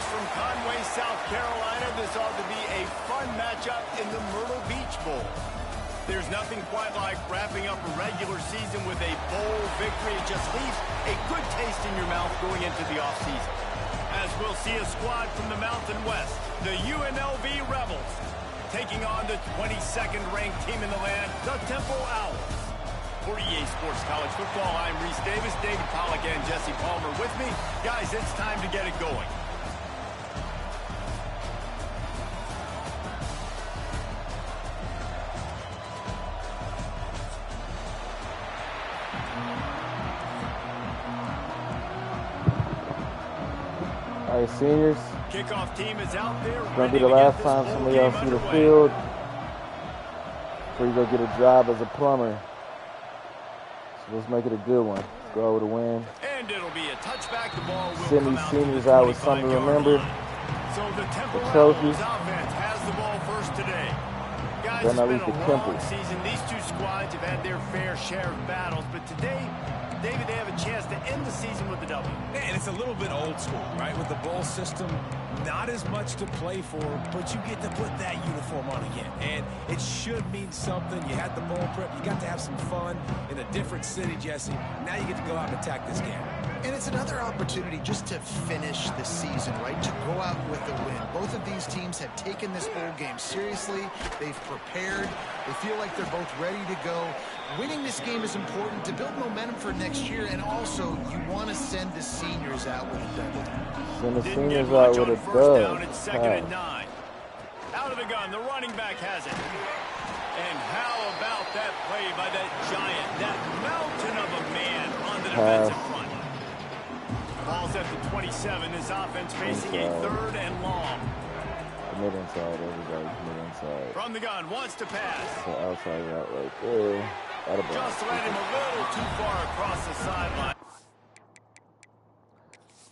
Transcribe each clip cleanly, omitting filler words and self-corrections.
from Conway, South Carolina. This ought to be a fun matchup in the Myrtle Beach Bowl. There's nothing quite like wrapping up a regular season with a bowl victory. It just leaves a good taste in your mouth going into the offseason. As we'll see a squad from the Mountain West, the UNLV Rebels, taking on the 22nd ranked team in the land, the Temple Owls. For EA Sports College Football, I'm Reese Davis, David Pollack, and Jesse Palmer with me. Guys, it's time to get it going. All right, seniors. Kickoff team is out there. It's going to be the last time some of y'all see the field before you go get a job as a plumber. So let's make it a good one. Let's go out with a win. And it'll be a touchback. The ball will send these seniors out with something to remember. So the Temple trophies. Offense has the ball first today. Guys, Then it's at been least a the long Temple. season. These two squads have had their fair share of battles, but today, David, they have a chance to end the season with a W. And it's a little bit old school, right? With the bowl system, not as much to play for, but you get to put that uniform on again. And it should mean something. You had the bowl prep. You got to have some fun in a different city, Jesse. Now you get to go out and attack this game. And it's another opportunity just to finish the season, right? To go out with a win. Both of these teams have taken this bowl game seriously. They've prepared. They feel like they're both ready to go. Winning this game is important to build momentum for next year, and also you want to send the seniors out with a double. Send the seniors out with a dub. It's 2nd and 9. Out of the gun, the running back has it. And how about that play by that giant, that mountain of a man on the defensive front? Ball's at the 27. His offense facing a 3rd and long. Commit inside, everybody commit inside. From the gun, wants to pass. So outside route right there. Just let him a little too far across the sideline.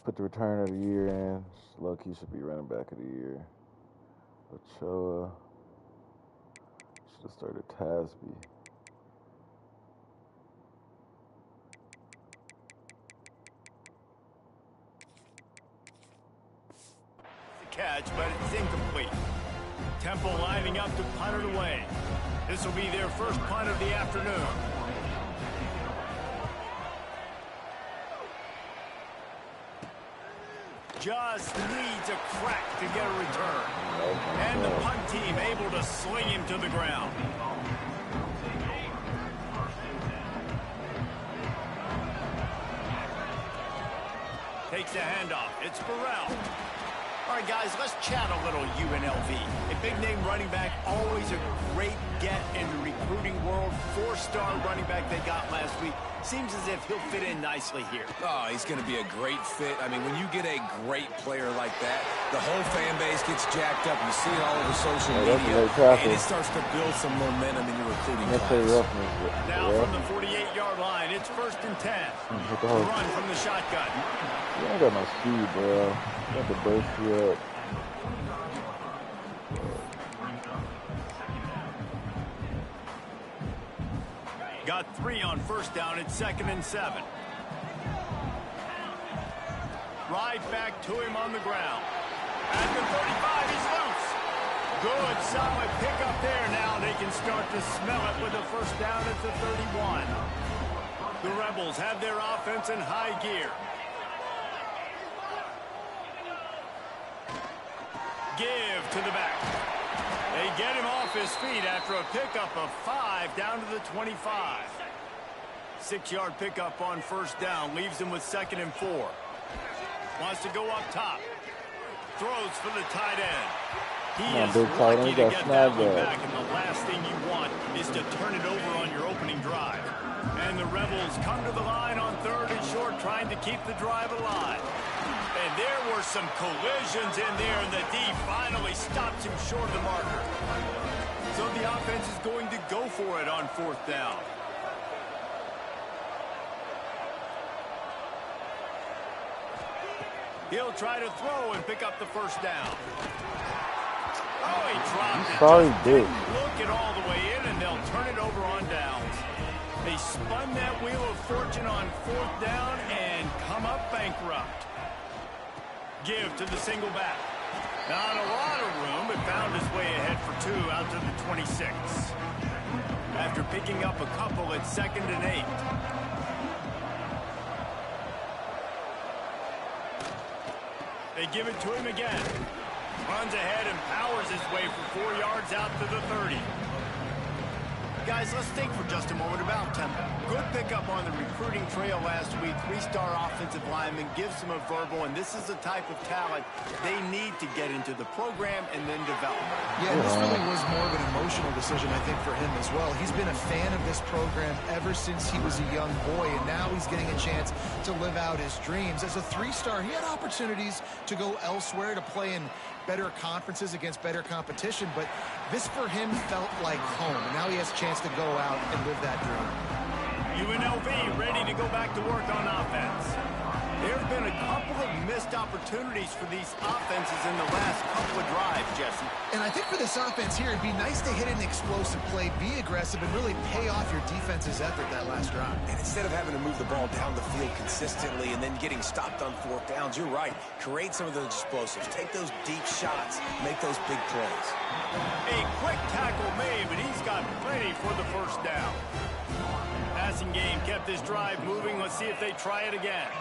Put the return of the year in. Low-key should be running back of the year. Ochoa. Should have started Tasby. Catch, but it's incomplete. Temple lining up to punt it away. This will be their first punt of the afternoon. Just needs a crack to get a return. And the punt team able to sling him to the ground. Takes the handoff. It's Burrell. All right, guys, let's chat a little UNLV. A big-name running back, always a great get in the recruiting world. 4-star running back they got last week. Seems as if he'll fit in nicely here. Oh, he's going to be a great fit. I mean, when you get a great player like that, the whole fan base gets jacked up. You see it all over social media, and it starts to build some momentum in your recruiting class. Now from the 48-yard line, it's 1st and 10. Run from the shotgun. You ain't got no speed, bro. You have to burst you up. Got 3 on 1st down. It's 2nd and 7. Right back to him on the ground. At the 35, he's loose. Good, solid pickup there. Now they can start to smell it with a 1st down at the 31. The Rebels have their offense in high gear. Give to the back. They get him off his feet after a pickup of 5 down to the 25. 6-yard pickup on 1st down. Leaves him with 2nd and 4. Wants to go up top. Throws for the tight end. He is lucky to get that one back, and the last thing you want is to turn it over on your opening drive. And the Rebels come to the line on 3rd and short, trying to keep the drive alive. And there were some collisions in there, and the D finally stops him short of the marker. So the offense is going to go for it on 4th down. He'll try to throw and pick up the 1st down. Oh, he dropped it. Sorry, dude. Look it all the way in, and they'll turn it over on downs. They spun that wheel of fortune on 4th down and come up bankrupt. Give to the single back. Not a lot of room, but found his way ahead for 2 out to the 26. After picking up a couple at 2nd and 8. They give it to him again. Runs ahead and powers his way for 4 yards out to the 30. Guys, let's think for just a moment about Temple. Good pickup on the recruiting trail last week. 3-star offensive lineman gives them a verbal, and this is the type of talent they need to get into the program and then develop. Yeah, this really was more of an emotional decision, I think, for him as well. He's been a fan of this program ever since he was a young boy, and now he's getting a chance to live out his dreams. As a 3-star, he had opportunities to go elsewhere, to play in better conferences against better competition, but this for him felt like home. And now he has a chance to go out and live that dream. UNLV ready to go back to work on offense. There have been a couple of missed opportunities for these offenses in the last couple of drives, Jesse. And I think for this offense here, it'd be nice to hit an explosive play, be aggressive, and really pay off your defense's effort that last drive. And instead of having to move the ball down the field consistently and then getting stopped on 4th downs, you're right. Create some of those explosives. Take those deep shots. Make those big plays. A quick tackle made, but he's got plenty for the 1st down. Passing game kept this drive moving. Let's see if they try it again.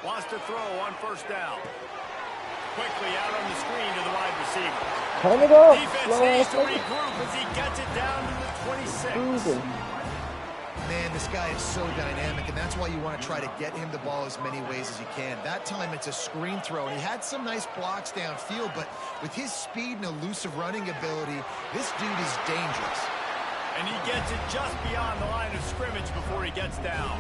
Wants to throw on 1st down. Quickly out on the screen to the wide receiver. Turn it up. Defense needs to regroup as he gets it down to the 26. Man, this guy is so dynamic, and that's why you want to try to get him the ball as many ways as you can. That time, it's a screen throw, and he had some nice blocks downfield, but with his speed and elusive running ability, this dude is dangerous. And he gets it just beyond the line of scrimmage before he gets down.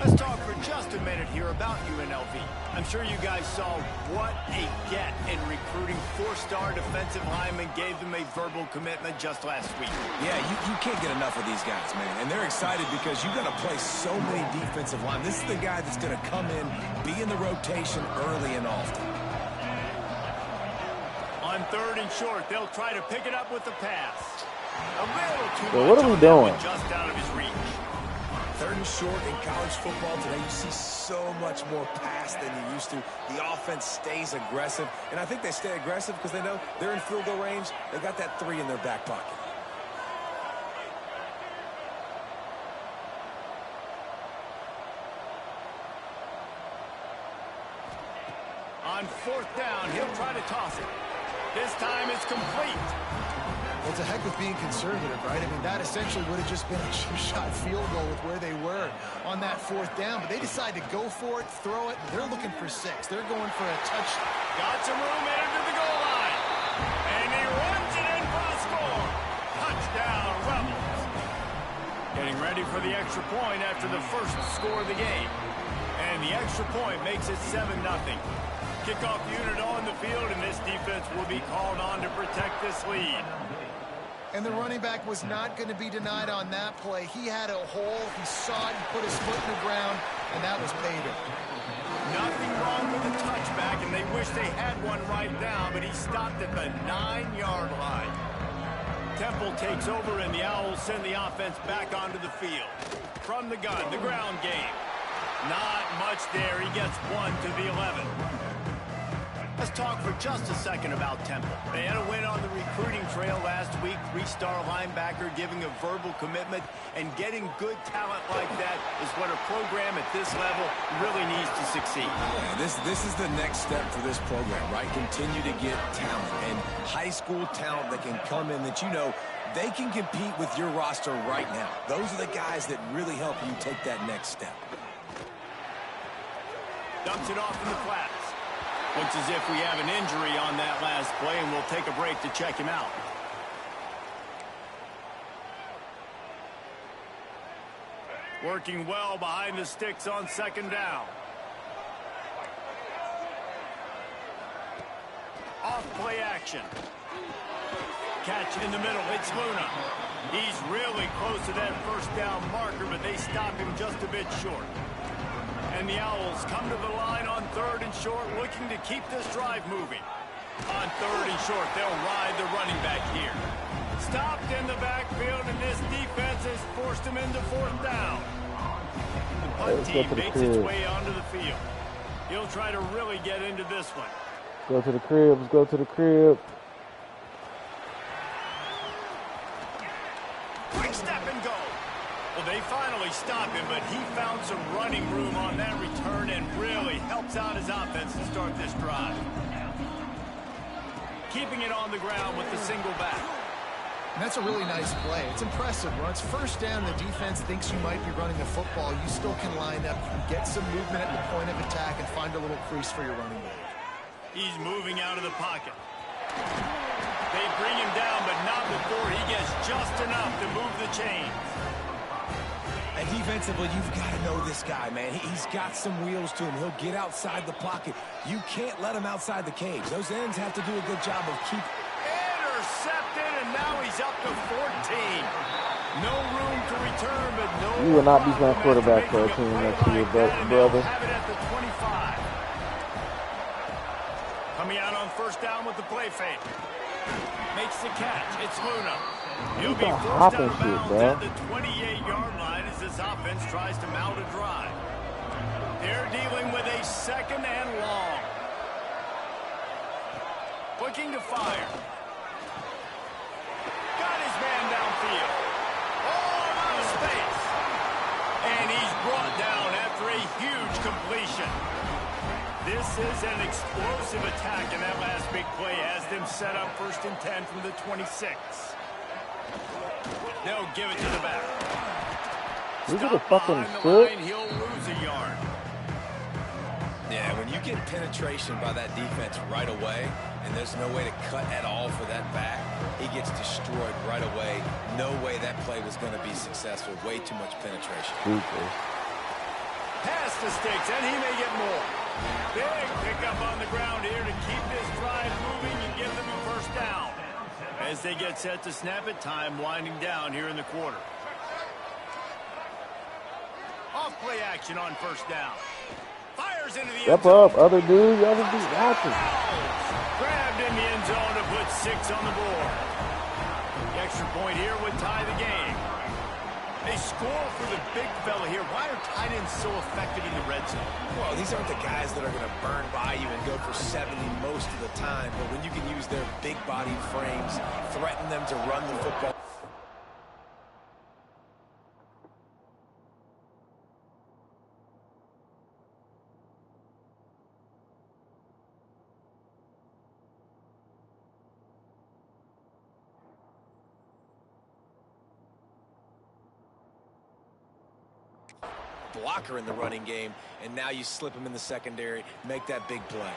Let's talk for just a minute here about UNLV. I'm sure you guys saw what a get in recruiting. 4-star defensive lineman gave them a verbal commitment just last week. Yeah, you can't get enough of these guys, man. And they're excited because you're going to play so many defensive line. This is the guy that's going to come in, be in the rotation early and often. On 3rd and short, they'll try to pick it up with the pass. A little too much. What are we doing? Just out of his reach. 3rd and short in college football today, you see so much more pass than you used to. The offense stays aggressive, and I think they stay aggressive because they know they're in field goal range. They got that 3 in their back pocket. On 4th down, he'll try to toss it. This time it's complete. Well, it's a heck of being conservative, right? I mean, that essentially would have just been a two-shot field goal with where they were on that 4th down. But they decide to go for it, throw it, and they're looking for 6. They're going for a touchdown. Got some room in to the goal line. And he runs it in for the score. Touchdown, Rebels. Getting ready for the extra point after the first score of the game. And the extra point makes it 7-0. Kickoff unit on the field, and this defense will be called on to protect this lead. And the running back was not going to be denied on that play. He had a hole. He saw it. He put his foot in the ground, and that was pay dirt. Nothing wrong with the touchback, and they wish they had one right now, but he stopped at the 9-yard line. Temple takes over, and the Owls send the offense back onto the field. From the gun, the ground game. Not much there. He gets 1 to the 11. Let's talk for just a second about Temple. They had a win on the recruiting trail last week. 3-star linebacker giving a verbal commitment, and getting good talent like that is what a program at this level really needs to succeed. Yeah, this is the next step for this program, right? Continue to get talent, and high school talent that can come in that you know they can compete with your roster right now. Those are the guys that really help you take that next step. Dumps it off in the flats. Looks as if we have an injury on that last play, and we'll take a break to check him out. Working well behind the sticks on 2nd down. Off play action. Catch in the middle. It's Luna. He's really close to that 1st down marker, but they stop him just a bit short. And the Owls come to the line on 3rd and short, looking to keep this drive moving. On 3rd and short, they'll ride the running back here. Stopped in the backfield, and this defense has forced him into 4th down. punt team makes its way onto the field. He'll try to really get into this one. Go to the crib. Let's go to the crib. Quick step and go. Well, they finally stop him, but he found some running room on that return and really helps out his offense to start this drive. Keeping it on the ground with the single back. And that's a really nice play. It's impressive. When it's first down, the defense thinks you might be running the football. You still can line up, get some movement at the point of attack, and find a little crease for your running back. He's moving out of the pocket. They bring him down, but not before he gets just enough to move the chains. And defensively, you've got to know this guy, man. He's got some wheels to him. He'll get outside the pocket. You can't let him outside the cage. Those ends have to do a good job of keeping. Intercepted, and now he's up to 14. No room to return, but no. You will not be playing quarterback for a team next year, brother. Have it at the 25. Coming out on first down with the play fake. Makes the catch. It's Luna. He'll be forced out of bounds at the 28-yard line as this offense tries to mount a drive. They're dealing with a second and long. Looking to fire. Got his man downfield. Oh, out of space. And he's brought down after a huge completion. This is an explosive attack, and that last big play has them set up 1st and 10 from the 26. They'll give it to the back. Look at the fucking foot. He'll lose a yard. Yeah, when you get penetration by that defense right away, and there's no way to cut at all for that back, he gets destroyed right away. No way that play was going to be successful. Way too much penetration. Pass the sticks, and he may get more. Big pickup on the ground here to keep this drive moving and give them a first down. As they get set to snap it, time winding down here in the quarter. Off play action on first down. Fires into the end zone. Step up, other dude. Other dude, watching. Grabbed in the end zone to put 6 on the board. The extra point here would tie the game. They score for the big fella here. Why are tight ends so effective in the red zone? Well, these aren't the guys that are going to burn by you and go for 70 most of the time, but when you can use their big body frames, threaten them to run the football. Blocker in the running game, and now you slip him in the secondary, make that big play.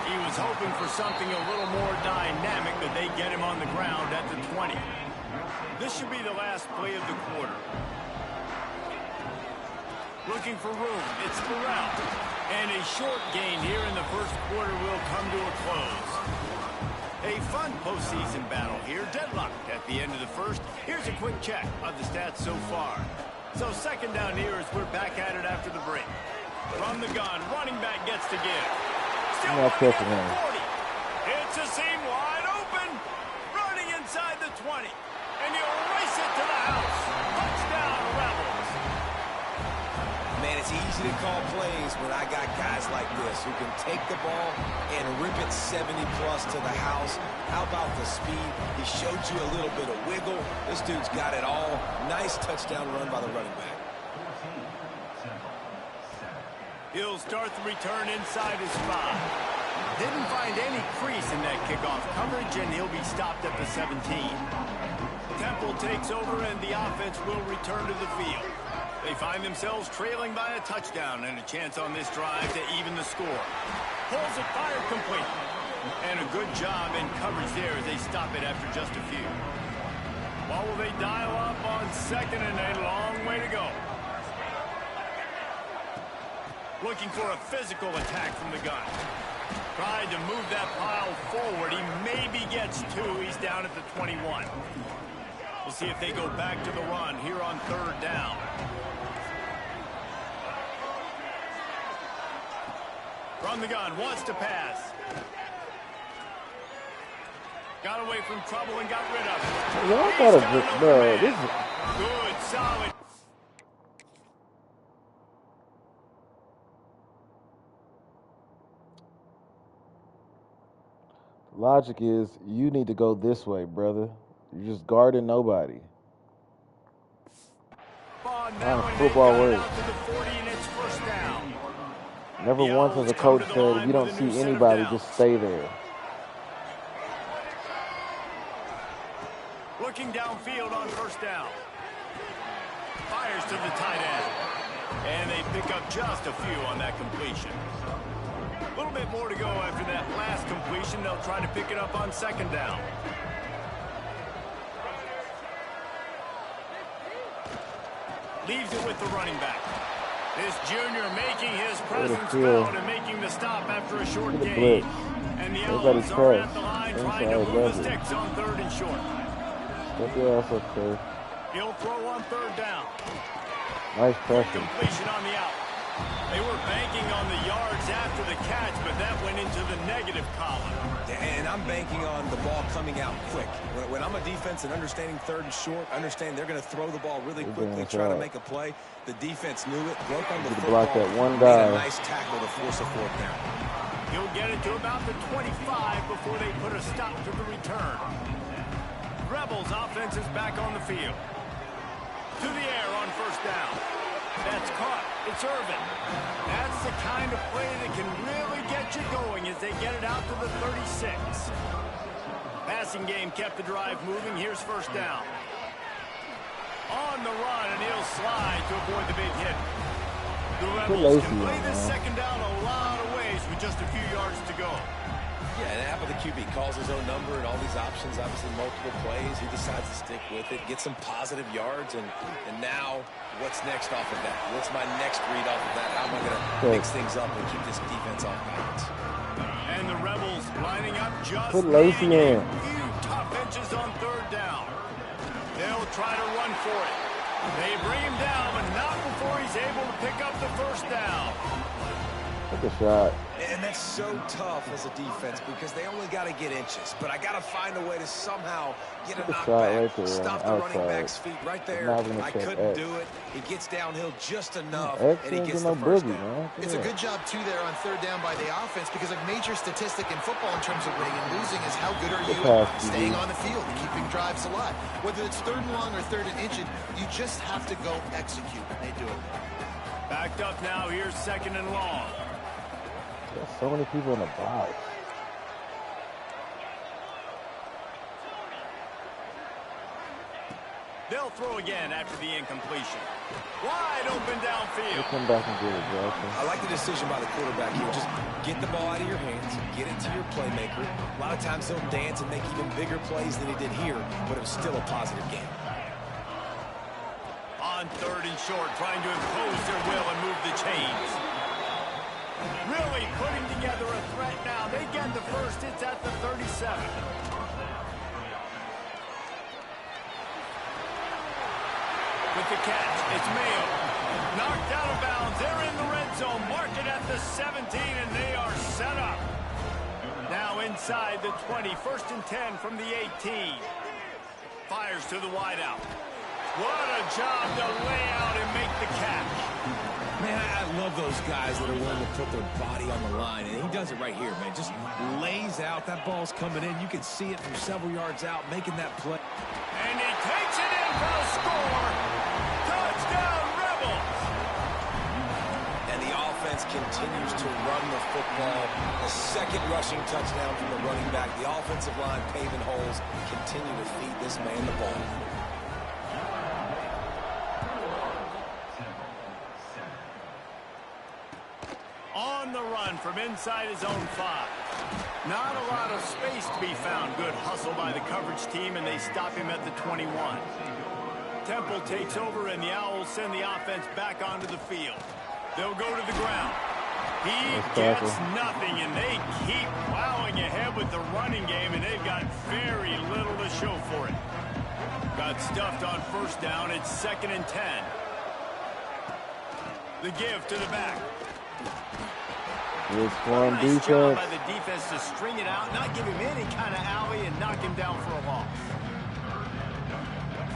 He was hoping for something a little more dynamic, but they get him on the ground at the 20. This should be the last play of the quarter. Looking for room. It's Burrell. And a short gain here in the first quarter will come to a close. A fun postseason battle here. Deadlocked at the end of the first. Here's a quick check of the stats so far. So second down here as we're back at it after the break. From the gun, running back gets to give. Still running at the 40. It's a seam wide open. Running inside the 20. And he'll race it to the house. Touchdown, Rebels. Man, it's easy to call plays when I got guys like this who can take the ball and rip it 70-plus to the house. How about the speed? He showed you a little bit of wiggle. This dude's got it all. Nice touchdown run by the running back. He'll start the return inside his spot. Didn't find any crease in that kickoff coverage, and he'll be stopped at the 17. Temple takes over, and the offense will return to the field. They find themselves trailing by a touchdown and a chance on this drive to even the score. Pulls it fired complete. And a good job in coverage there as they stop it after just a few. What will they dial up on second and a long way to go? Looking for a physical attack from the gun. Tried to move that pile forward. He maybe gets 2. He's down at the 21. We'll see if they go back to the run here on third down. From the gun, wants to pass. Got away from trouble and got rid of it. Yeah, I thought of this, bro. This is good, solid. Logic is you need to go this way, brother. You're just guarding nobody. Football works. Never once has a coach said if you don't see anybody, just stay there. Looking downfield on first down. Fires to the tight end. And they pick up just a few on that completion. A little bit more to go after that last completion. They'll try to pick it up on second down. Leaves it with the running back. This junior making his presence felt and making the stop after a short gain. And the Owls are at the line trying to move the sticks on third and short. He'll throw on third down. Nice pressure. Completion on the out. They were banking on the yards after the catch, but that went into the negative column. And I'm banking on the ball coming out quick. When I'm a defense and understanding third and short, understand they're going to throw the ball really quickly, try to make a play. The defense knew it, broke on the football, block that one guy. made a nice tackle to force a fourth down. He'll get it to about the 25 before they put a stop to the return. Rebels offense is back on the field. To the air on first down. That's caught. It's Irvin. That's the kind of play that can really get you going as they get it out to the 36. Passing game kept the drive moving. Here's first down. On the run, and he'll slide to avoid the big hit. The Rebels can play this second down a lot of ways with just a few yards to go. Yeah, and half of the QB calls his own number and all these options, obviously multiple plays. He decides to stick with it, get some positive yards, and now what's next off of that? What's my next read off of that? How am I going to mix things up and keep this defense off balance? And the Rebels lining up just put Lacey in. Few top benches on third down. They'll try to run for it. They bring him down, but not before he's able to pick up the first down. Take a shot. And that's so tough as a defense because they only got to get inches. But I got to find a way to somehow get a knockback, stop the running back's feet right there. I couldn't do it. He gets downhill just enough, and he gets the first down. It's a good job, too, there on third down by the offense because a major statistic in football in terms of winning and losing is how good are you at staying on the field and keeping drives alive. Whether it's third and long or third and inches, you just have to go execute, and they do it. Backed up now. Here's second and long. There's so many people in the box. They'll throw again after the incompletion. Wide open downfield. We'll come back and get it, Jackson. I like the decision by the quarterback here. Just get the ball out of your hands, get it to your playmaker. A lot of times he'll dance and make even bigger plays than he did here, but it was still a positive game. On third and short, trying to impose their will and move the chains. Really putting together a threat now. They get the first. It's at the 37. With the catch, it's Mayo. Knocked out of bounds. They're in the red zone. Mark it at the 17, and they are set up. Now inside the 20. First and 10 from the 18. Fires to the wideout. What a job to lay out and make the catch. Man, I love those guys that are willing to put their body on the line, and he does it right here, man. Just lays out. That ball's coming in. You can see it from several yards out, making that play. And he takes it in for the score. Touchdown, Rebels. And the offense continues to run the football. The second rushing touchdown from the running back. The offensive line paving holes. Continue to feed this man the ball. On the run from inside his own 5. Not a lot of space to be found. Good hustle by the coverage team, and they stop him at the 21. Temple takes over, and the Owls send the offense back onto the field. They'll go to the ground. He gets nothing, and they keep plowing ahead with the running game, and they've got very little to show for it. Got stuffed on first down. It's second and 10. The give to the back. It's one nice defense. Job by the defense to string it out, not give him any kind of alley, and knock him down for a loss.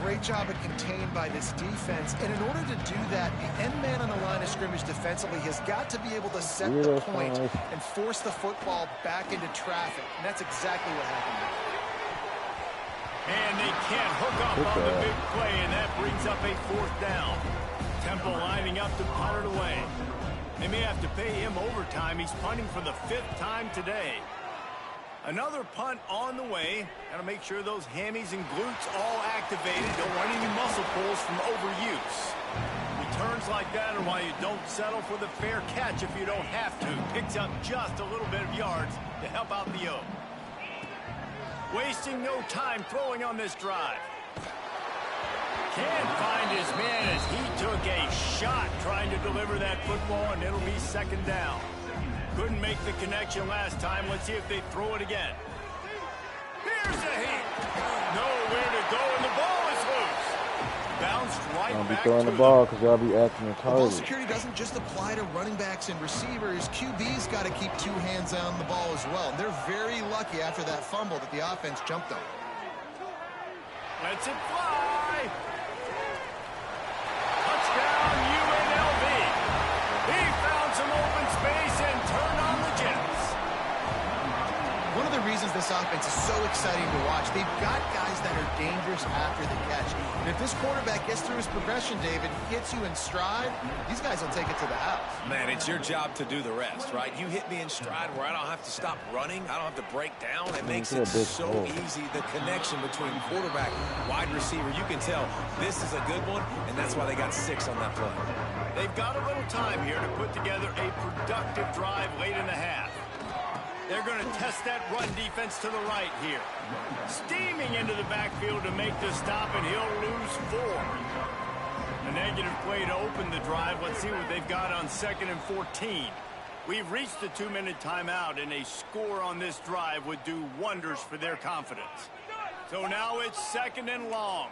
great job of contained by this defense. And in order to do that, the end man on the line of scrimmage defensively has got to be able to set the point and force the football back into traffic. And that's exactly what happened there. And they can't hook up on the big play, and that brings up a 4th down. Temple lining up to punt it away. They may have to pay him overtime. He's punting for the 5th time today. Another punt on the way. Got to make sure those hammies and glutes all activated. Don't want any muscle pulls from overuse. Returns like that are why you don't settle for the fair catch if you don't have to. Picks up just a little bit of yards to help out the O. Wasting no time throwing on this drive. Can't find his man as he took a shot trying to deliver that football, and it'll be 2nd down. Couldn't make the connection last time. Let's see if they throw it again. Here's the heat. Nowhere to go, and the ball is loose. Bounced right Don't be back throwing to the ball because y'all be acting The ball retarded. security doesn't just apply to running backs and receivers. QB's got to keep 2 hands on the ball as well. And they're very lucky after that fumble that the offense jumped on. Lets it fly. Touchdown, UNLV. He found some open space and turned on the Jets. One of the reasons this offense is so exciting to watch, they've got guys that are dangerous after the catch. And if this quarterback gets through his progression, David, hits you in stride, these guys will take it to the house. Man, it's your job to do the rest, right? You hit me in stride where I don't have to stop running. I don't have to break down. It makes it so easy. The connection between quarterback, wide receiver, you can tell this is a good one, and that's why they got 6 on that play. They've got a little time here to put together a productive drive late in the half. They're going to test that run defense to the right here. Steaming into the backfield to make the stop, and he'll lose 4. A negative play to open the drive. Let's see what they've got on 2nd and 14. We've reached the 2-minute timeout, and a score on this drive would do wonders for their confidence. So now it's 2nd and long.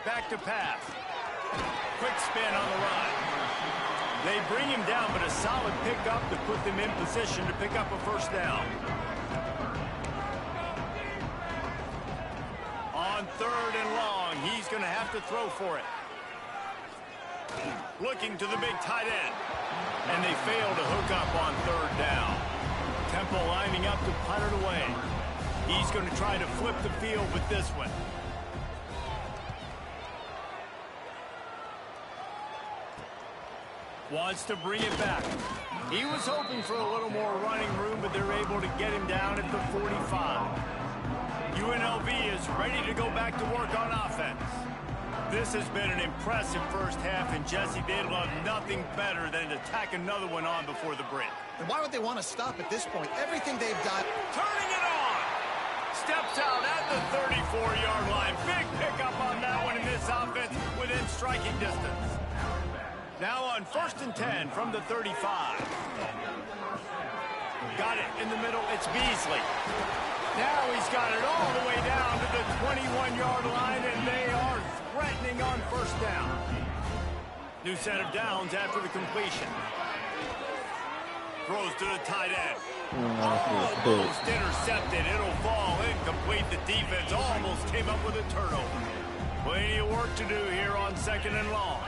Back to pass. Quick spin on the run. They bring him down, but a solid pickup to put them in position to pick up a 1st down. On 3rd and long, he's going to have to throw for it. Looking to the big tight end. And they fail to hook up on 3rd down. Temple lining up to punt it away. He's going to try to flip the field with this one. Wants to bring it back. He was hoping for a little more running room, but they're able to get him down at the 45. UNLV is ready to go back to work on offense. This has been an impressive first half, and Jesse, they'd love nothing better than to tack another one on before the break. And why would they want to stop at this point? Everything they've done. Turning it on. Steps out at the 34-yard line. Big pickup on that one in this offense within striking distance. Now on 1st and 10 from the 35. Got it in the middle. It's Beasley. Now he's got it all the way down to the 21-yard line, and they are threatening on 1st down. New set of downs after the completion. Throws to the tight end. Almost intercepted. It'll fall incomplete. The defense almost came up with a turnover. Plenty of work to do here on 2nd and long.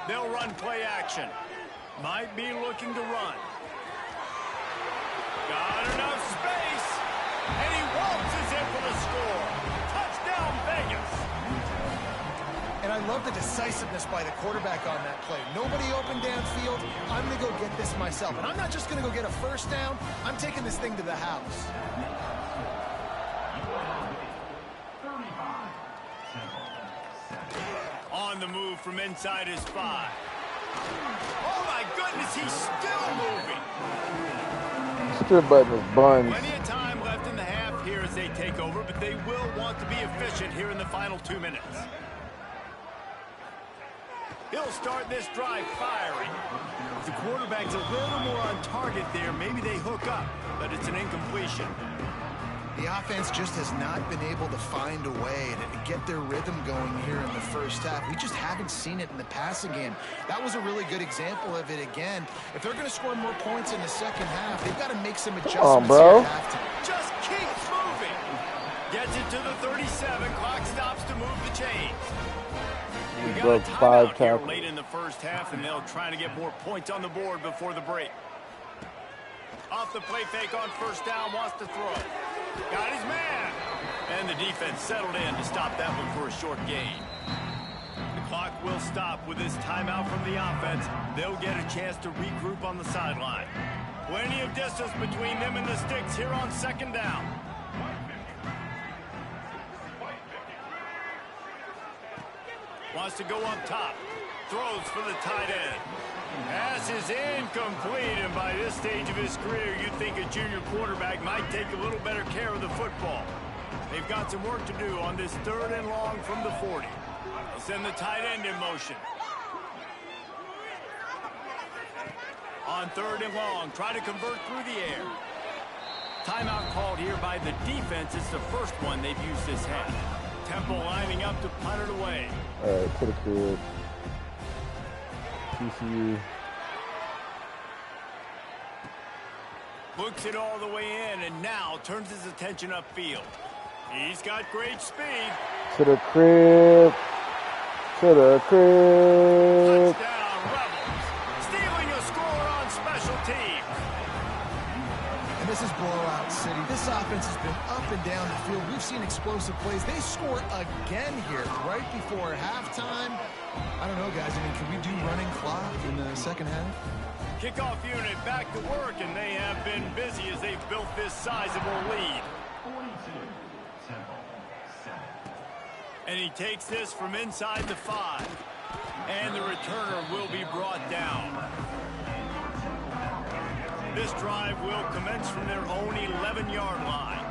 They'll run play action. Might be looking to run. Got enough space. And he waltzes in for the score. Touchdown, Vegas. And I love the decisiveness by the quarterback on that play. Nobody open downfield. I'm going to go get this myself. And I'm not just going to go get a 1st down. I'm taking this thing to the house. On the move from inside his 5. Oh, my goodness, he's still moving. Still butting his buns. Plenty of time left in the half here as they take over, but they will want to be efficient here in the final 2 minutes. He'll start this drive firing. If the quarterback's a little more on target there, maybe they hook up, but it's an incompletion. The offense just has not been able to find a way to get their rhythm going here in the first half. We just haven't seen it in the passing game. That was a really good example of it again. If they're going to score more points in the second half, they've got to make some adjustments here at halftime. Just keeps moving. Gets it to the 37. Clock stops to move the chains. We got a timeout here late in the first half, and they'll try to get more points on the board before the break. Off the play fake on first down, wants to throw. Got his man. And the defense settled in to stop that one for a short gain. The clock will stop with this timeout from the offense. They'll get a chance to regroup on the sideline. Plenty of distance between them and the sticks here on second down. Wants to go up top. Throws for the tight end. Pass is incomplete, and by this stage of his career, you'd think a junior quarterback might take a little better care of the football. They've got some work to do on this 3rd and long from the 40. They'll send the tight end in motion. On 3rd and long, try to convert through the air. Timeout called here by the defense. It's the first one they've used this half. Temple lining up to punt it away. All right, put it good. TCU. Looks it all the way in, and now turns his attention upfield. He's got great speed. To the crib. To the crib. Touchdown, Rebels. Stealing a score on special teams. And this is blowout city. This offense has been up and down the field. We've seen explosive plays. They score again here right before halftime. I don't know, guys. I mean, can we do running clock in the second half? Kickoff unit back to work, and they have been busy as they've built this sizable lead. And he takes this from inside the 5. And the returner will be brought down. This drive will commence from their own 11-yard line.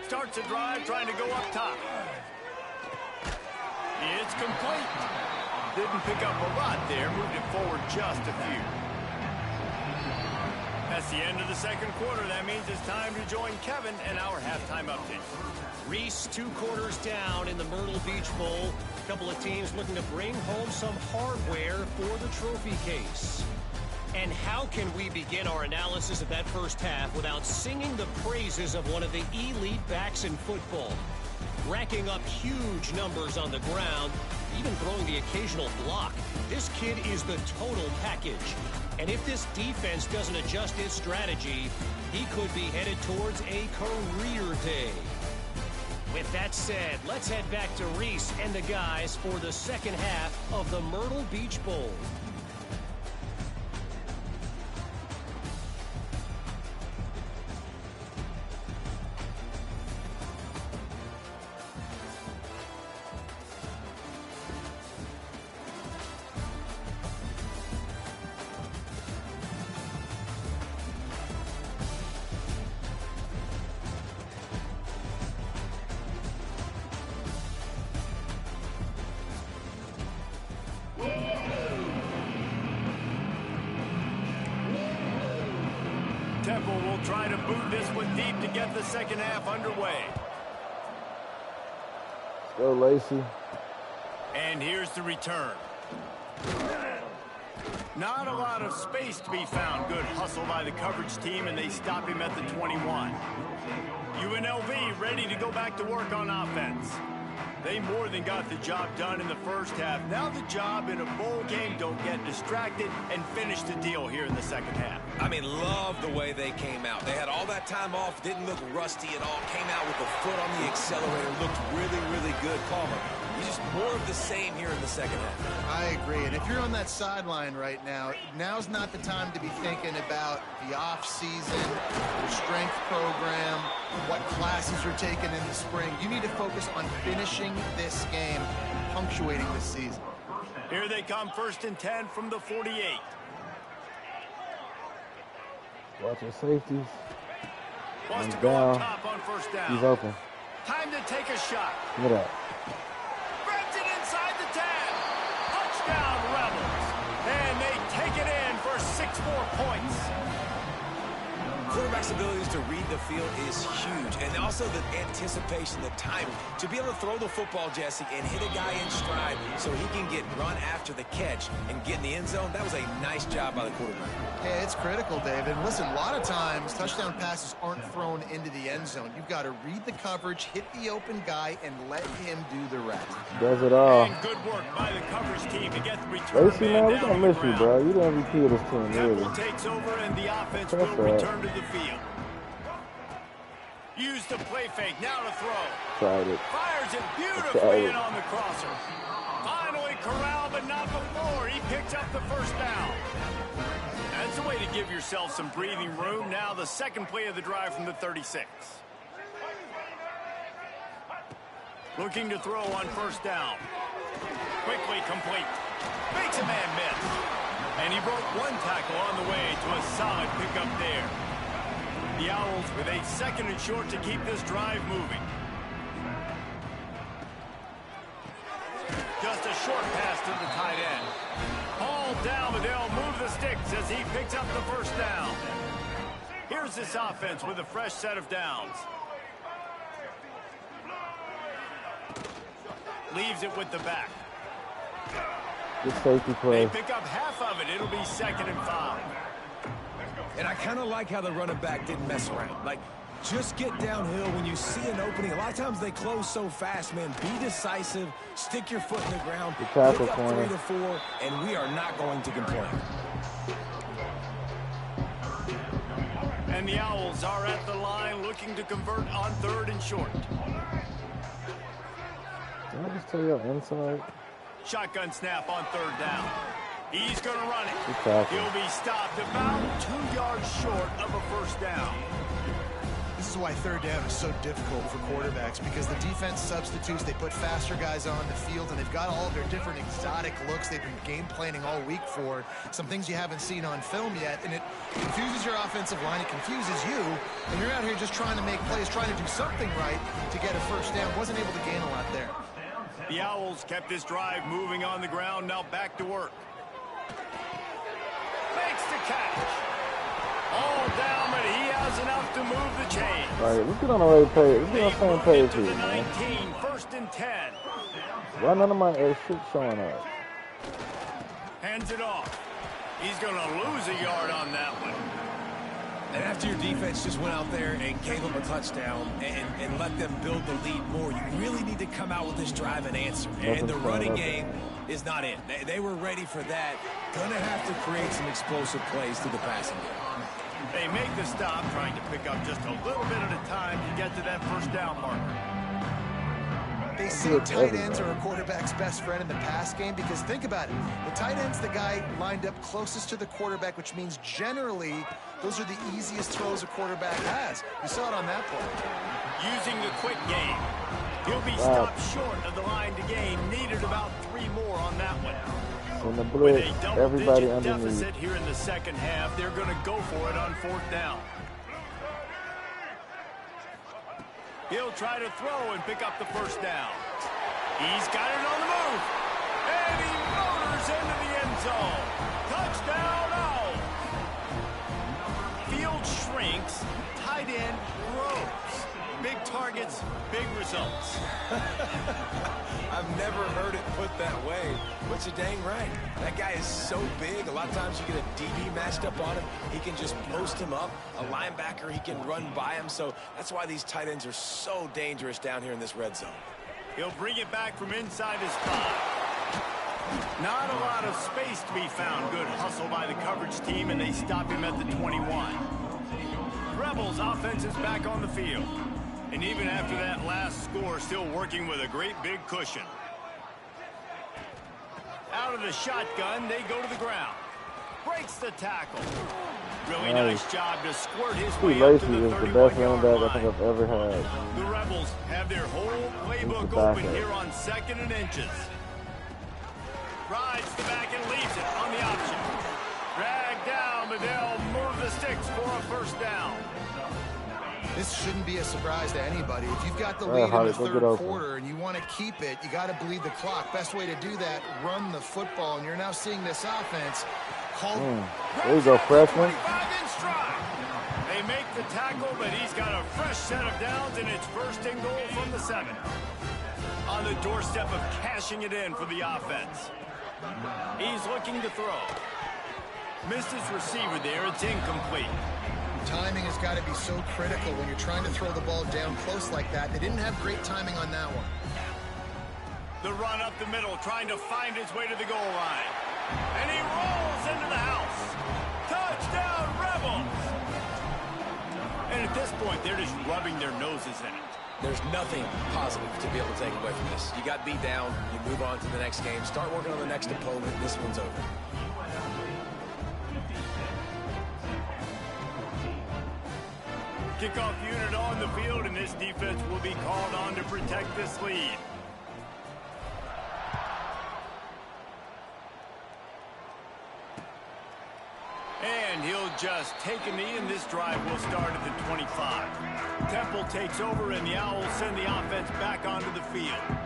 Starts the drive trying to go up top. It's complete. Didn't pick up a lot there. Moved it forward just a few. That's the end of the second quarter. That means it's time to join Kevin and our halftime update. Reese, 2 quarters down in the Myrtle Beach Bowl. A couple of teams looking to bring home some hardware for the trophy case. And how can we begin our analysis of that first half without singing the praises of one of the elite backs in football? Racking up huge numbers on the ground, even throwing the occasional block. This kid is the total package. And if this defense doesn't adjust its strategy, he could be headed towards a career day. With that said, let's head back to Reese and the guys for the second half of the Myrtle Beach Bowl. Temple will try to boot this one deep to get the second half underway. Let's go, Lacey. And here's the return. Not a lot of space to be found. Good hustle by the coverage team, and they stop him at the 21. UNLV ready to go back to work on offense. They more than got the job done in the first half. Now the job in a bowl game, don't get distracted and finish the deal here in the second half. I mean, love the way they came out. They had all that time off, didn't look rusty at all, came out with the foot on the accelerator, looked really, really good. Palmer, just more of the same here in the second half. I agree. And if you're on that sideline right now, now's not the time to be thinking about the off-season, your strength program, what classes you're taking in the spring. You need to focus on finishing this game, punctuating this season. Here they come, 1st and 10 from the 48. Watch your safeties. Wants to One's go down. up top on first down. He's open. Time to take a shot. Look at that. Grabs it inside the 10. Touchdown, Rebels. And they take it in for 6 more points. Quarterback's abilities to read the field is huge. And also the anticipation, the timing. To be able to throw the football, Jesse, and hit a guy in stride so he can get run after the catch and get in the end zone, that was a nice job by the quarterback. Yeah, it's critical, David. Listen, a lot of times touchdown passes aren't thrown into the end zone. You've got to read the coverage, hit the open guy, and let him do the rest. Does it all. And good work by the coverage team to get the return AC, man, we're going to miss you, bro. You're the MVP of this team, really. Temple takes over, and the offense will return to the field. Use the play fake, now to throw. Tried it. Fires it beautifully in on the crosser. Finally corralled, but not before. He picks up the first down. That's a way to give yourself some breathing room. Now the second play of the drive from the 36. Looking to throw on first down. Quickly complete. Makes a man miss. And he broke one tackle on the way to a solid pickup there. The Owls with a second and short to keep this drive moving. Just a short pass to the tight end. All down, but they'll move the sticks as he picks up the first down. Here's this offense with a fresh set of downs. Leaves it with the back. Good safety play. They pick up half of it. It'll be 2nd and 5. And I kind of like how the running back didn't mess around. Like, just get downhill when you see an opening. A lot of times they close so fast, man. Be decisive. Stick your foot in the ground. Pick up 3 to 4, and we are not going to complain. And the Owls are at the line looking to convert on 3rd and short. Did I just tell you I'm inside? Shotgun snap on 3rd down. He's going to run it. He'll be stopped about 2 yards short of a first down. This is why 3rd down is so difficult for quarterbacks, because the defense substitutes, they put faster guys on the field, and they've got all of their different exotic looks they've been game planning all week for, some things you haven't seen on film yet, and it confuses your offensive line, it confuses you, and you're out here just trying to make plays, trying to do something right to get a first down. Wasn't able to gain a lot there. The Owls kept this drive moving on the ground, now back to work. Makes the catch. All down, but he has enough to move the chains. All right, let's get on the right page. Let's get on the same page here, man. 19, 1st and 10. Why none of my shit showing up? Hands it off. He's going to lose a yard on that one. And after your defense just went out there and gave them a touchdown and let them build the lead more, you really need to come out with this drive and answer. And the running game is not in. They were ready for that. Going to have to create some explosive plays through the passing game. They make the stop, trying to pick up just a little bit at a time to get to that first down marker. They say tight ends are a quarterback's best friend in the pass game, because think about it. The tight end's the guy lined up closest to the quarterback, which means generally those are the easiest throws a quarterback has. You saw it on that play. Using the quick game. He'll be stopped short of the line to gain. Needed about 3 more on that one. In the blitz, With a everybody double-digit underneath. deficit here in the second half, they're going to go for it on 4th down. He'll try to throw and pick up the first down. He's got it on the move. And he motors into the end zone. Touchdown, Owl. Field shrinks. Tight end grows. Big targets, big results. I've never heard it put that way, but you're dang right. That guy is so big. A lot of times you get a DB matched up on him. He can just post him up. A linebacker, he can run by him. So that's why these tight ends are so dangerous down here in this red zone. He'll bring it back from inside his 5. Not a lot of space to be found. Good hustle by the coverage team, and they stop him at the 21. Rebels offense is back on the field. And even after that last score, still working with a great big cushion. Out of the shotgun, they go to the ground. Breaks the tackle. Really nice job to squirt his way up to the 31-yard line. is the best running back I think I've ever had. The Rebels have their whole playbook open here on 2nd and inches. Rides the back and leaves it on the option. Dragged down, but they'll move the sticks for a first down. This shouldn't be a surprise to anybody. If you've got the lead in the 3rd quarter and you want to keep it, you got to bleed the clock. Best way to do that, run the football. And you're now seeing this offense called. There you go, freshman. They They make the tackle, but he's got a fresh set of downs, and it's first and goal from the 7. On the doorstep of cashing it in for the offense. He's looking to throw. Missed his receiver there. It's incomplete. Timing has got to be so critical when you're trying to throw the ball down close like that. They didn't have great timing on that one. The run up the middle, trying to find his way to the goal line. And he rolls into the house. Touchdown, Rebels! And at this point, they're just rubbing their noses in it. There's nothing positive to be able to take away from this. You got beat down, you move on to the next game, start working on the next opponent. This one's over. Kickoff unit on the field, and this defense will be called on to protect this lead. And he'll just take a knee, and this drive will start at the 25. Temple takes over, and the Owls send the offense back onto the field.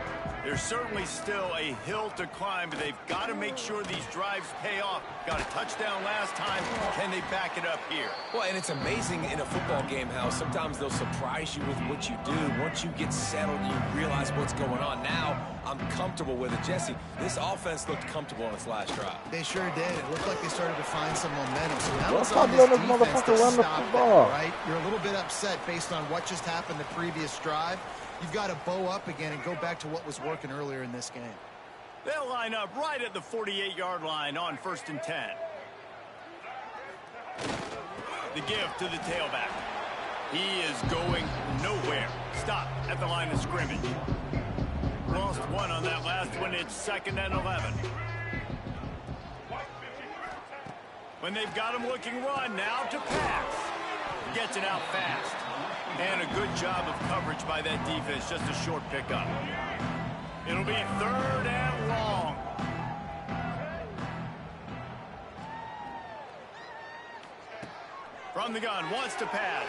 There's certainly still a hill to climb, but they've got to make sure these drives pay off. Got a touchdown last time. Can they back it up here? Well, and it's amazing in a football game how sometimes they'll surprise you with what you do. Once you get settled, you realize what's going on. Now, I'm comfortable with it. Jesse, this offense looked comfortable on its last drive. They sure did. It looked like they started to find some momentum. So now Let's it's on not this let this defense to motherfucker run the stop football. that, right? You're a little bit upset based on what just happened the previous drive. You've got to bow up again and go back to what was working earlier in this game. They'll line up right at the 48-yard line on 1st and 10. The give to the tailback. He is going nowhere. Stop at the line of scrimmage. Lost one on that last one. It's 2nd and 11. When they've got him looking run, now to pass. Gets it out fast. And a good job of coverage by that defense. Just a short pickup. It'll be 3rd and long. From the gun, wants to pass.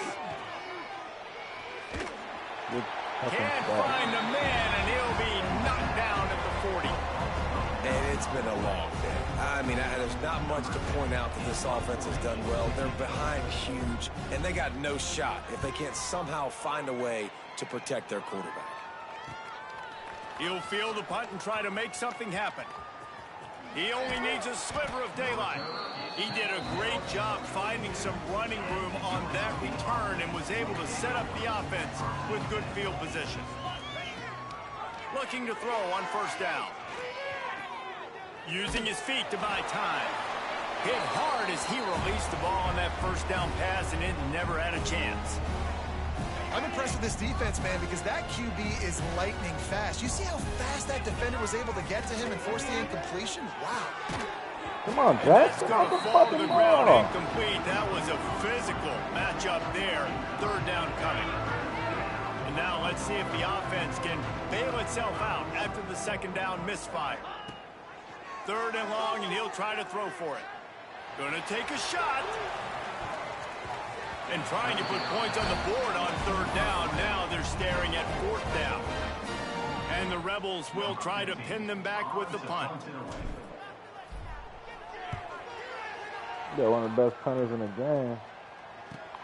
Can't find the man, and he'll be knocked down at the 40. And it's been a long day. I mean, there's not much to point out that this offense has done well. They're behind huge, and they got no shot if they can't somehow find a way to protect their quarterback. He'll field the punt and try to make something happen. He only needs a sliver of daylight. He did a great job finding some running room on that return and was able to set up the offense with good field position. Looking to throw on 1st down. Using his feet to buy time. Hit hard as he released the ball on that 1st down pass, and it never had a chance. I'm impressed with this defense, man, because that QB is lightning fast. You see how fast that defender was able to get to him and force the incompletion? Wow. Come on, That's Jackson. going to fall to the ground incomplete. That was a physical matchup there. 3rd down coming. And now let's see if the offense can bail itself out after the 2nd down misfire. 3rd and long, and he'll try to throw for it. Going to take a shot. And trying to put points on the board on 3rd down. Now they're staring at 4th down. And the Rebels will try to pin them back with the punt. They're one of the best punters in the game.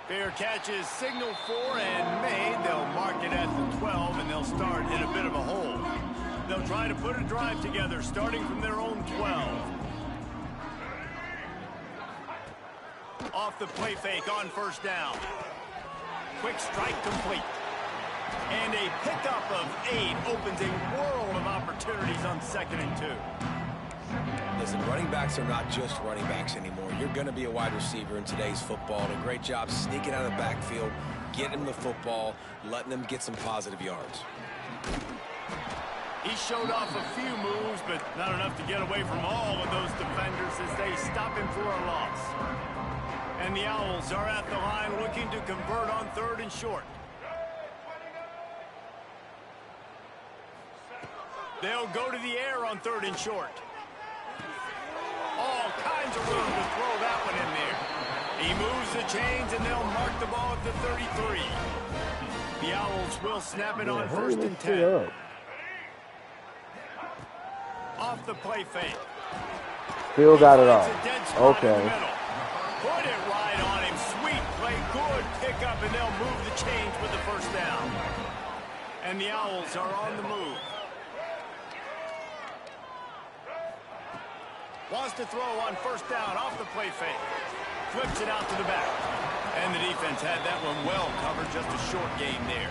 Fair catch is signaled for and made. They'll mark it at the 12, and they'll start in a bit of a hole. They'll try to put a drive together, starting from their own 12. Off the play fake on 1st down. Quick strike complete. And a pickup of 8 opens a world of opportunities on 2nd and 2. Listen, running backs are not just running backs anymore. You're going to be a wide receiver in today's football. And a great job sneaking out of the backfield, getting them the football, letting them get some positive yards. He showed off a few moves, but not enough to get away from all of those defenders as they stop him for a loss. And the Owls are at the line looking to convert on 3rd and short. They'll go to the air on 3rd and short. All kinds of room to throw that one in there. He moves the chains, and they'll mark the ball at the 33. The Owls will snap it on 1st and 10. Off the play fake. Still got it off. Okay. Put it right on him. Sweet play. Good up, and they'll move the chains with the first down. And the Owls are on the move. Wants to throw on first down off the play fake. Flips it out to the back. And the defense had that one well covered, just a short game there.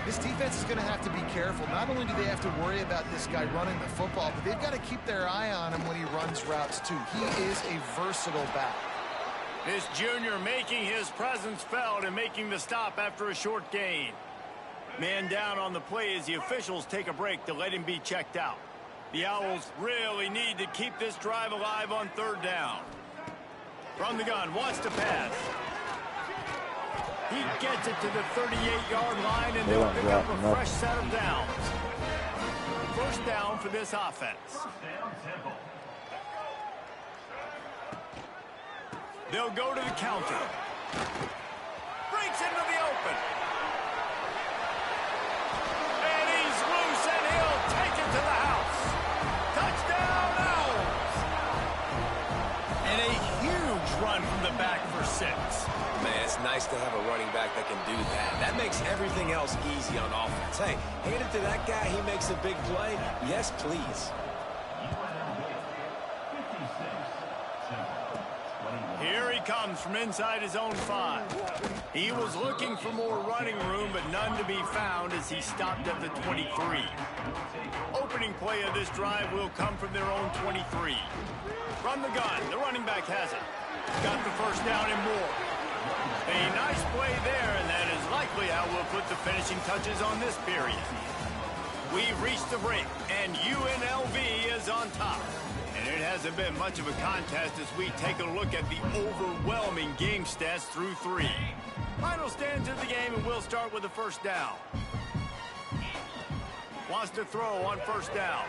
This defense is going to have to be careful. Not only do they have to worry about this guy running the football, but they've got to keep their eye on him when he runs routes too. He is a versatile back. This junior making his presence felt and making the stop after a short gain. Man down on the play as the officials take a break to let him be checked out. The Owls really need to keep this drive alive on third down. From the gun, wants to pass. He gets it to the 38-yard line, and they'll pick up a fresh set of downs. First down for this offense. They'll go to the counter. Breaks into the open. And he's loose, and he'll take it to the house. Touchdown, Owls! And a huge run from the back for 6. Man, it's nice to have a running back that can do that. That makes everything else easy on offense. Hey, hand it to that guy. He makes a big play. Yes, please. Here he comes from inside his own 5. He was looking for more running room, but none to be found as he stopped at the 23. Opening play of this drive will come from their own 23. From the gun, the running back has it. Got the first down and more. A nice play there, and that is likely how we'll put the finishing touches on this period. We've reached the break, and UNLV is on top. And it hasn't been much of a contest as we take a look at the overwhelming game stats through 3. Final stands of the game, and we'll start with the first down. Wants to throw on first down.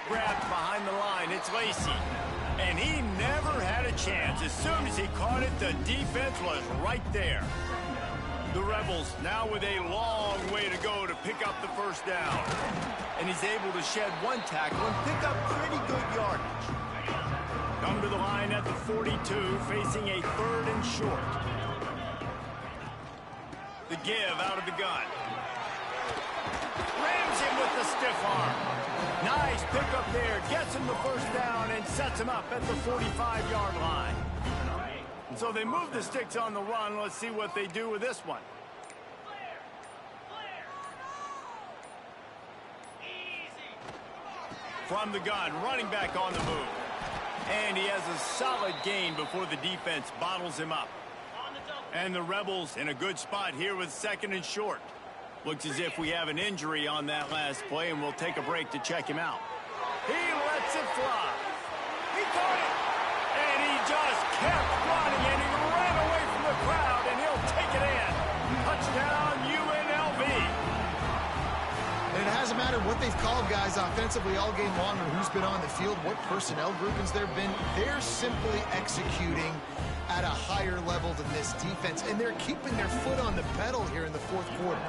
Grabbed behind the line, it's Lacey. And he never had a chance. As soon as he caught it, the defense was right there. The Rebels now with a long way to go to pick up the first down. And he's able to shed one tackle and pick up pretty good yardage. Come to the line at the 42, facing a 3rd and short. The give out of the gun. Rams him with the stiff arm. Nice pickup there, gets him the first down and sets him up at the 45-yard line. So they move the sticks on the run. Let's see what they do with this one. From the gun, running back on the move. And he has a solid gain before the defense bottles him up. And the Rebels in a good spot here with 2nd and short. Looks as if we have an injury on that last play, and we'll take a break to check him out. He lets it fly. He caught it. And he just kept running, and he ran away from the crowd, and he'll take it in. Touchdown, UNLV. And it hasn't mattered what they've called guys offensively all game long or who's been on the field, what personnel groupings there have been. They're simply executing at a higher level than this defense, and they're keeping their foot on the pedal here in the 4th quarter.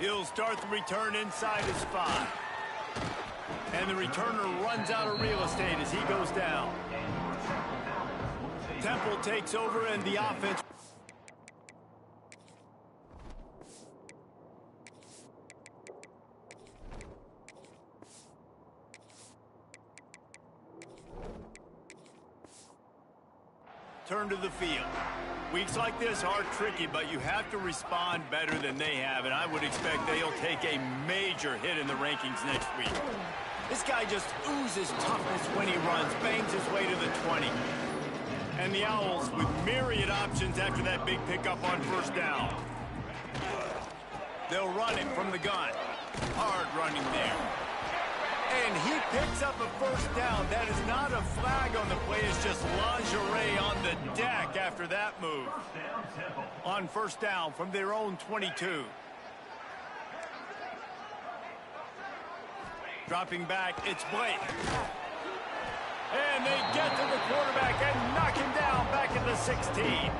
He'll start the return inside his 5. And the returner runs out of real estate as he goes down. Temple takes over and the offense. Turn to the field. Weeks like this are tricky, but you have to respond better than they have, and I would expect they'll take a major hit in the rankings next week. This guy just oozes toughness when he runs, bangs his way to the 20. And the Owls with myriad options after that big pickup on first down. They'll run it from the gun. Hard running there. And he picks up a first down. That is not a flag on the play. It's just lingerie on the deck after that move. On first down from their own 22. Dropping back, it's Blake. And they get to the quarterback and knock him down back at the 16.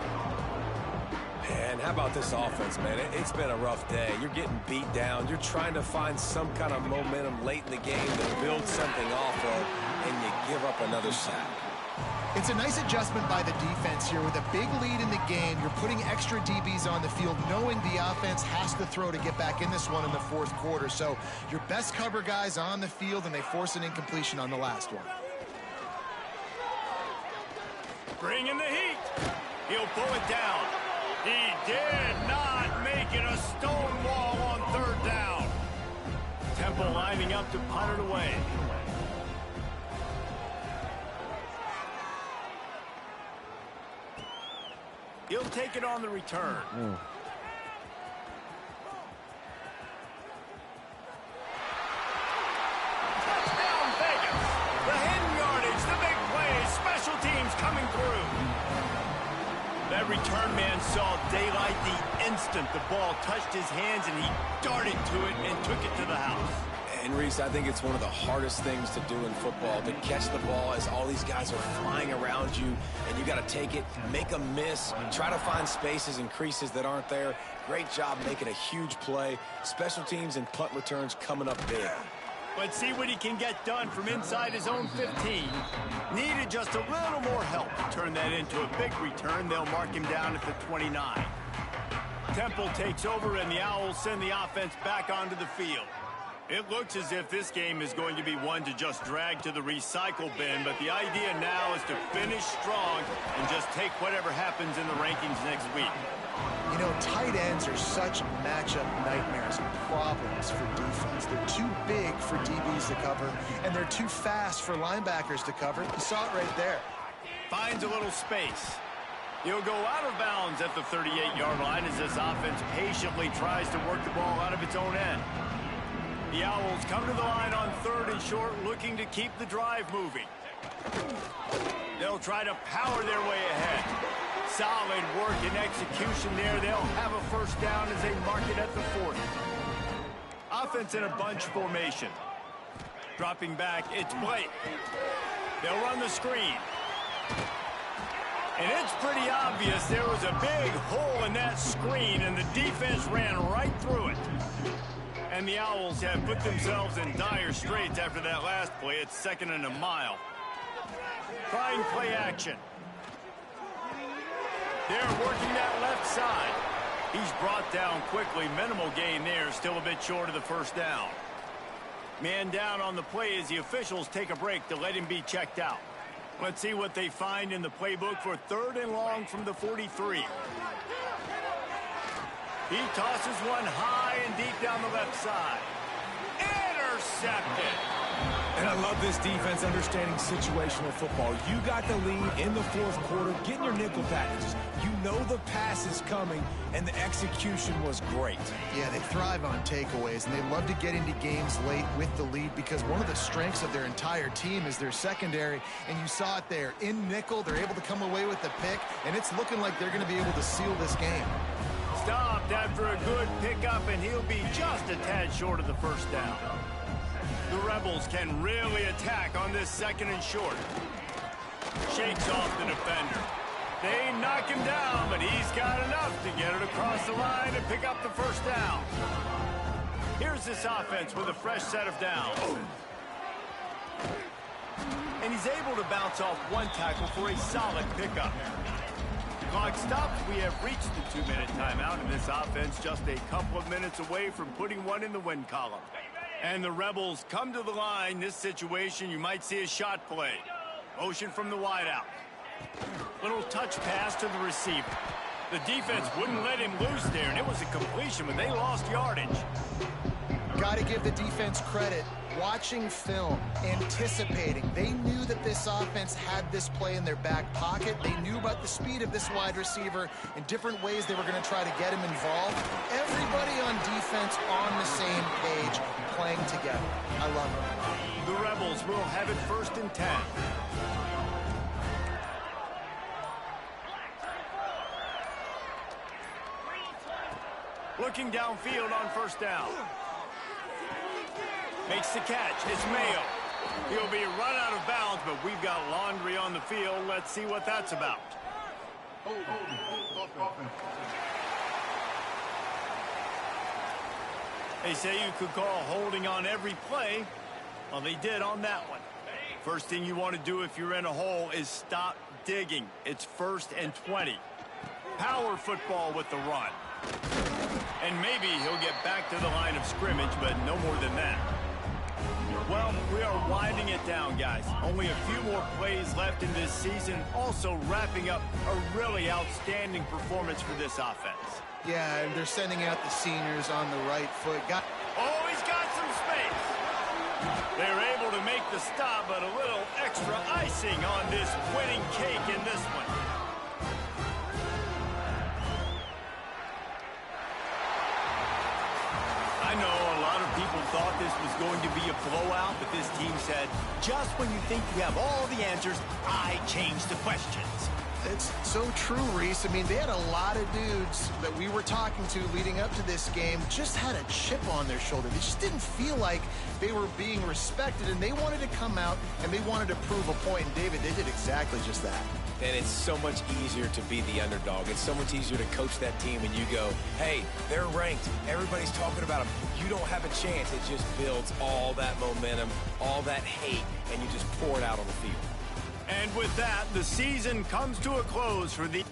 And And how about this offense, man? It's been a rough day. You're getting beat down. You're trying to find some kind of momentum late in the game to build something off of, and you give up another sack. It's a nice adjustment by the defense here. With a big lead in the game, you're putting extra DBs on the field, knowing the offense has to throw to get back in this one in the fourth quarter. So your best cover guys on the field, and they force an incompletion on the last one. Bring in the heat. He'll pull it down. He did not make it a stone wall on third down. Temple lining up to punt it away. He'll take it on the return. Touchdown, Vegas. The hidden yardage, the big plays, special teams coming through. That return man saw daylight the instant the ball touched his hands, and he darted to it and took it to the house. And, Reese, I think it's one of the hardest things to do in football, to catch the ball as all these guys are flying around you, and you got to take it, make a miss, try to find spaces and creases that aren't there. Great job making a huge play. Special teams and punt returns coming up big. Let's see what he can get done from inside his own 15. Needed just a little more help to turn that into a big return. They'll mark him down at the 29. Temple takes over, and the Owls send the offense back onto the field. It looks as if this game is going to be one to just drag to the recycle bin, but the idea now is to finish strong and just take whatever happens in the rankings next week. You know, tight ends are such matchup nightmares and problems for defense. They're too big for DBs to cover, and they're too fast for linebackers to cover. You saw it right there. Finds a little space. He'll go out of bounds at the 38-yard line as this offense patiently tries to work the ball out of its own end. The Owls come to the line on third and short, looking to keep the drive moving. They'll try to power their way ahead. Solid work and execution there. They'll have a first down as they mark it at the 40. Offense in a bunch formation. Dropping back, it's Blake. They'll run the screen. And it's pretty obvious there was a big hole in that screen, and the defense ran right through it. And the Owls have put themselves in dire straits after that last play. It's 2nd and a mile. Trying play action. They're working that left side. He's brought down quickly. Minimal gain there. Still a bit short of the first down. Man down on the play as the officials take a break to let him be checked out. Let's see what they find in the playbook for 3rd and long from the 43. He tosses one high and deep down the left side. Intercepted. And I love this defense understanding situational football. You got the lead in the fourth quarter, getting your nickel packages. You know the pass is coming, and the execution was great. Yeah, they thrive on takeaways, and they love to get into games late with the lead because one of the strengths of their entire team is their secondary, and you saw it there. In nickel, they're able to come away with the pick, and it's looking like they're going to be able to seal this game. Stopped after a good pickup, and he'll be just a tad short of the first down. The Rebels can really attack on this 2nd and short. Shakes off the defender. They knock him down, but he's got enough to get it across the line and pick up the first down. Here's this offense with a fresh set of downs. And he's able to bounce off one tackle for a solid pickup. Clock stops. We have reached the 2-minute timeout, and this offense just a couple of minutes away from putting one in the win column. And the Rebels come to the line. This situation, you might see a shot play. Motion from the wideout. Little touch pass to the receiver. The defense wouldn't let him loose there, and it was a completion, but they lost yardage. Got to give the defense credit. Watching film, anticipating. They knew that this offense had this play in their back pocket. They knew about the speed of this wide receiver and different ways they were going to try to get him involved. Everybody on defense on the same page, playing together. I love it. The Rebels will have it 1st and 10. Looking downfield on first down. Makes the catch. It's Mayo. He'll be run out of bounds, but we've got laundry on the field. Let's see what that's about. They say you could call holding on every play. Well, they did on that one. First thing you want to do if you're in a hole is stop digging. It's 1st and 20. Power football with the run. And maybe he'll get back to the line of scrimmage, but no more than that. Well, we are winding it down, guys. Only a few more plays left in this season. Also wrapping up a really outstanding performance for this offense. Yeah, and they're sending out the seniors on the right foot. Oh, he's got some space. They're able to make the stop, but a little extra icing on this winning cake in this one. I know a lot of people thought this was going to be a blowout, but this team said, just when you think you have all the answers, I change the questions. It's so true, Reese. I mean, they had a lot of dudes that we were talking to leading up to this game just had a chip on their shoulder. They just didn't feel like they were being respected, and they wanted to come out and they wanted to prove a point. And David, they did exactly just that. And it's so much easier to be the underdog. It's so much easier to coach that team and you go, hey, they're ranked. Everybody's talking about them. You don't have a chance. It just builds all that momentum, all that hate, and you just pour it out on the field. And with that, the season comes to a close for the...